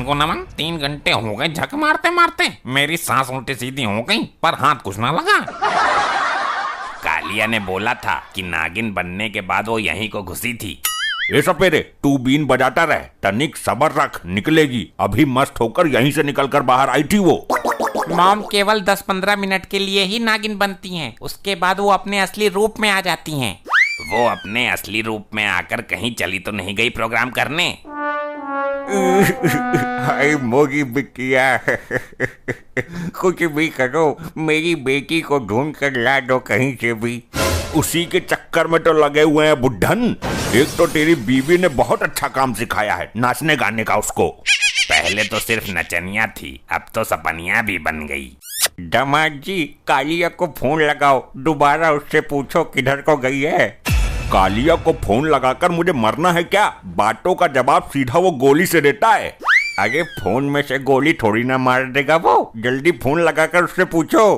को नमन। 3 घंटे हो गए झक मारते मारते, मेरी सांस उल्टी सीधी हो गई पर हाथ कुछ ना लगा। कालिया ने बोला था कि नागिन बनने के बाद वो यहीं को घुसी थी। ये सपेरे, तू बीन बजाता रहे, तनिक सबर रख, निकलेगी। अभी मस्त होकर यहीं से निकलकर बाहर आई थी वो। मॉम केवल 10-15 मिनट के लिए ही नागिन बनती हैं, उसके बाद वो अपने असली रूप में आ जाती हैं। वो अपने असली रूप में आकर कहीं चली तो नहीं गई प्रोग्राम करने? हाय मोगी बिटिया, कुछ भी करो, मेरी बेटी को ढूंढ कर ला दो कहीं से भी। उसी के चक्कर में तो लगे हुए हैं बुड्ढन। एक तो तेरी बीवी ने बहुत अच्छा काम सिखाया है, नाचने गाने का उसको। पहले तो सिर्फ नचनिया थी, अब तो सपनिया भी बन गई। दामाद जी, कालिया को फोन लगाओ, दोबारा उससे पूछो किधर को गई है। कालिया को फोन लगाकर मुझे मरना है क्या? बातों का जवाब सीधा वो गोली से देता है। अरे फोन में से गोली थोड़ी ना मार देगा वो, जल्दी फोन लगाकर उससे पूछो।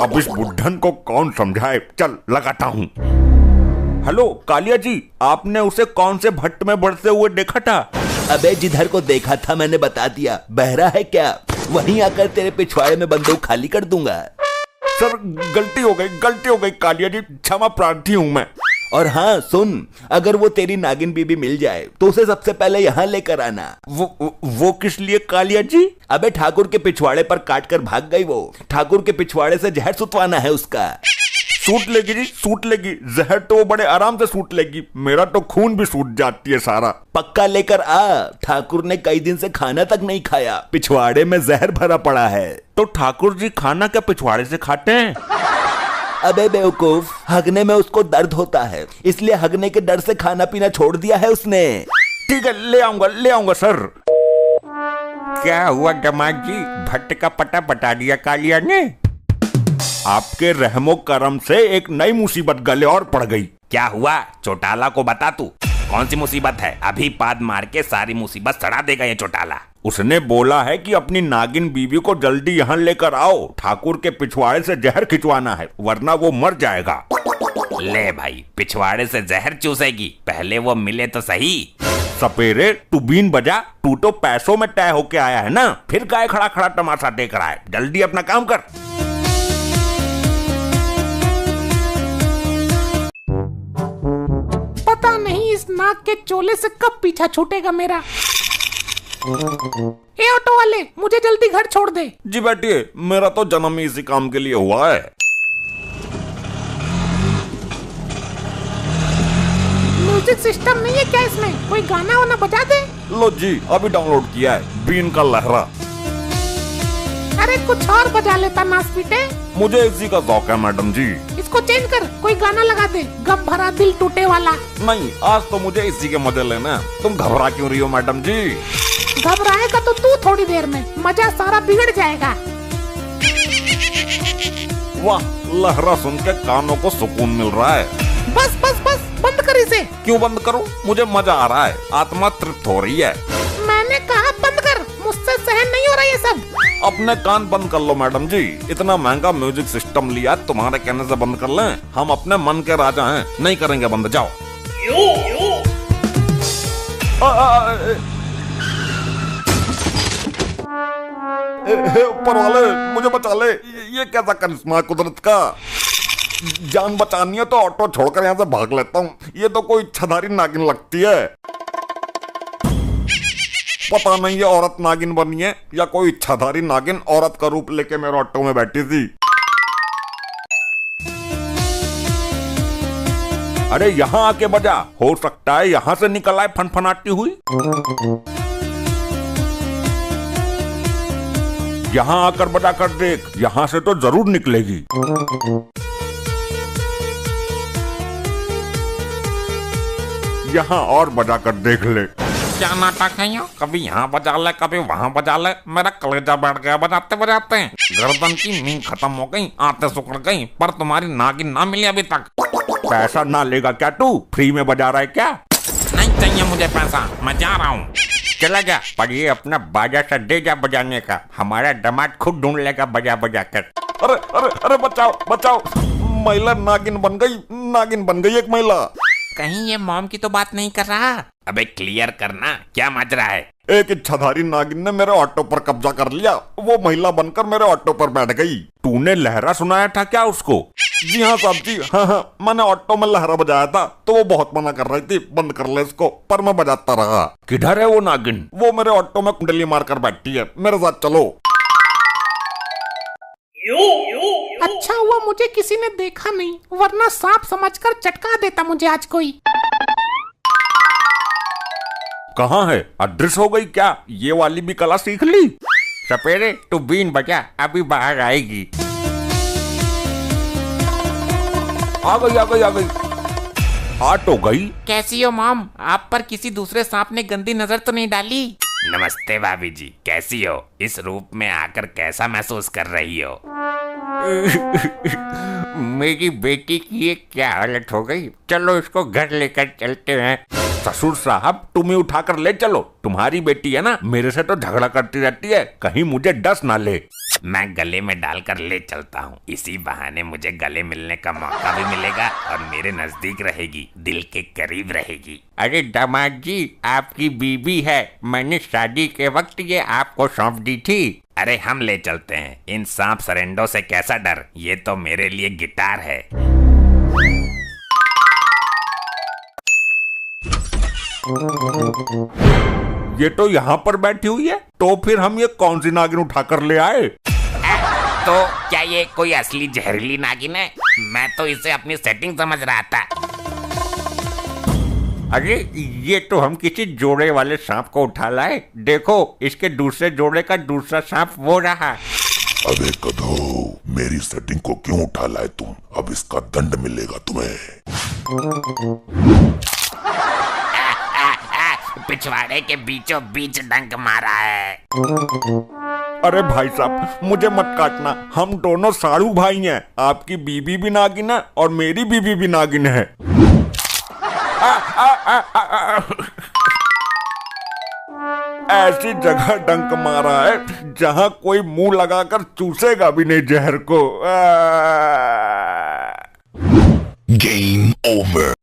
अब इस बुड्ढन को कौन समझाए, चल लगाता हूँ। हेलो कालिया जी, आपने उसे कौन से भट्ट में बढ़ते हुए देखा था? अबे जिधर को देखा था मैंने बता दिया, बहरा है क्या? वहीं आकर तेरे पिछवाड़े में बंदूक खाली कर दूंगा। सर गलती हो गई कालिया जी, क्षमा प्रार्थी हूँ मैं। और हाँ सुन, अगर वो तेरी नागिन बीबी मिल जाए तो उसे सबसे पहले यहाँ लेकर आना। वो किस लिए कालिया जी? अबे ठाकुर के पिछवाड़े पर काट कर भाग गई वो, ठाकुर के पिछवाड़े से जहर सुतवाना है उसका। सूट लेगी जी, सूट लेगी, जहर तो वो बड़े आराम से सूट लेगी, मेरा तो खून भी सूट जाती है सारा। पक्का लेकर आ, ठाकुर ने कई दिन से खाना तक नहीं खाया, पिछवाड़े में जहर भरा पड़ा है। तो ठाकुर जी खाना क्या पिछवाड़े से खाते हैं? अबे बेवकूफ, हगने में उसको दर्द होता है, इसलिए हगने के डर से खाना पीना छोड़ दिया है उसने। ठीक है, ले आऊंगा सर। क्या हुआ दामाद जी, भट्ट का पता बता दिया कालिया ने? आपके रहमो करम से एक नई मुसीबत गले और पड़ गई। क्या हुआ? चौटाला को बता तू, कौन सी मुसीबत है? अभी पाद मार के सारी मुसीबत सड़ा देगा ये चौटाला। उसने बोला है कि अपनी नागिन बीवी को जल्दी यहाँ लेकर आओ, ठाकुर के पिछवाड़े से जहर खिंचवाना है, वरना वो मर जाएगा। ले भाई, पिछवाड़े से जहर चूसेगी, पहले वो मिले तो सही। सपेरे, तू बीन बजा, तू तो पैसों में तय होके आया है ना, फिर गाय खड़ा खड़ा तमाशा देख रहा है, जल्दी अपना काम कर। पता नहीं इस नाग के चोले से कब पीछा छूटेगा मेरा। ए ऑटो वाले, मुझे जल्दी घर छोड़ दे। जी बैठिए, मेरा तो जन्म ही इसी काम के लिए हुआ है। म्यूजिक सिस्टम नहीं है क्या इसमें? कोई गाना वाना बजा दे। लो जी, अभी डाउनलोड किया है, बीन का लहरा। अरे कुछ और बजा लेता नासपीटे। मुझे इसी का शौक है मैडम जी। इसको चेंज कर, कोई गाना लगा दे, गम भरा दिल टूटे वाला। नहीं, आज तो मुझे इसी के मजे लेना है। तुम घबरा क्यों रही हो मैडम जी? घबराएगा तो तू थोड़ी देर में, मजा सारा बिगड़ जाएगा। वाह, लहरा सुन के कानों को सुकून मिल रहा है। बस बस बस, बंद कर इसे। क्यों बंद करूं? मुझे मजा आ रहा है, आत्मा तृप्त हो रही है। मैंने कहा बंद कर, मुझसे सहन नहीं हो रहा ये सब। अपने कान बंद कर लो मैडम जी, इतना महंगा म्यूजिक सिस्टम लिया, तुम्हारे कहने से बंद कर लें? हम अपने मन के राजा हैं, नहीं करेंगे बंद, जाओ। ऊपर वाले, मुझे बचा ले, ये कैसा करिश्मा कुदरत का। जान बचानी है तो ऑटो छोड़कर यहाँ से भाग लेता हूँ, ये तो कोई इच्छाधारी नागिन लगती है। पता नहीं ये औरत नागिन बनी है या कोई इच्छाधारी नागिन औरत का रूप लेके मेरे ऑटो में बैठी थी। अरे यहाँ आके बजा, हो सकता है यहाँ से निकल आए फनफनाती हुई। यहाँ आकर बजा कर देख, यहाँ से तो जरूर निकलेगी। यहाँ और बजा कर देख ले। क्या नाटक है ये? कभी यहाँ बजा ले, कभी वहाँ बजा ले, मेरा कलेजा बैठ गया बजाते बजाते। गर्दन की नींद खत्म हो गई, आंतें सुकड़ गई, पर तुम्हारी नागिन ना मिली अभी तक। पैसा ना लेगा क्या तू? फ्री में बजा रहा है क्या? नहीं चाहिए मुझे पैसा, मैं जा रहा हूँ। चला जा, पर ये अपना बाजा सा दे जा बजाने का, हमारा दामाद खुद ढूंढ लेगा बजा बजा कर। अरे अरे अरे बचाओ बचाओ, महिला नागिन बन गई एक महिला। कहीं ये मॉम की तो बात नहीं कर रहा? अबे क्लियर करना, क्या माजरा है? एक इच्छाधारी नागिन ने मेरे ऑटो पर कब्जा कर लिया। वो महिला बनकर मेरे ऑटो पर बैठ गई। तूने लहरा सुनाया था क्या उसको? जी हाँ साहब जी, हाँ, मैंने ऑटो में लहरा बजाया था तो वो बहुत मना कर रही थी बंद कर ले इसको, पर मैं बजाता रहा। किधर है वो नागिन? वो मेरे ऑटो में कुंडली मारकर बैठी है, मेरे साथ चलो। अच्छा हुआ मुझे किसी ने देखा नहीं, वरना सांप समझकर चटका देता मुझे आज कोई। कहाँ है? अदृश्य हो गई क्या? ये वाली भी कला सीख ली? सपेरे तू बीन बजा, अभी बाहर आएगी। आ गई आ गई आ गई, आ तो गई। कैसी हो मॉम? आप पर किसी दूसरे सांप ने गंदी नजर तो नहीं डाली? नमस्ते भाभी जी, कैसी हो? इस रूप में आकर कैसा महसूस कर रही हो? मेरी बेटी की ये क्या हालत हो गई? चलो इसको घर लेकर चलते हैं। ससुर साहब तुम ही उठाकर ले चलो, तुम्हारी बेटी है ना, मेरे से तो झगड़ा करती रहती है, कहीं मुझे डस ना ले। मैं गले में डालकर ले चलता हूँ, इसी बहाने मुझे गले मिलने का मौका भी मिलेगा और मेरे नजदीक रहेगी, दिल के करीब रहेगी। अरे दामाद जी, आपकी बीबी है, मैंने शादी के वक्त ये आपको सौंप दी थी। अरे हम ले चलते हैं, इन सांप सरेंडों से कैसा डर, ये तो मेरे लिए गिटार है। ये तो यहाँ पर बैठी हुई है, तो फिर हम ये कौन सी नागिन उठाकर ले आए? तो क्या ये कोई असली जहरीली नागिन है? मैं तो इसे अपनी सेटिंग समझ रहा था। अरे ये तो हम किसी जोड़े वाले सांप को उठा लाए। देखो इसके दूसरे जोड़े का दूसरा सांप वो रहा। अबे गधो, मेरी सेटिंग को क्यों उठा लाए तुम? अब इसका दंड मिलेगा तुम्हें। पिछवाड़े के बीचों बीच डंक मारा है। अरे भाई साहब मुझे मत काटना, हम दोनों साड़ू भाई हैं। आपकी बीबी भी नागिन है और मेरी बीबी भी नागिन है। ऐसी जगह डंक मारा है जहां कोई मुंह लगाकर चूसेगा भी नहीं जहर को। Game over.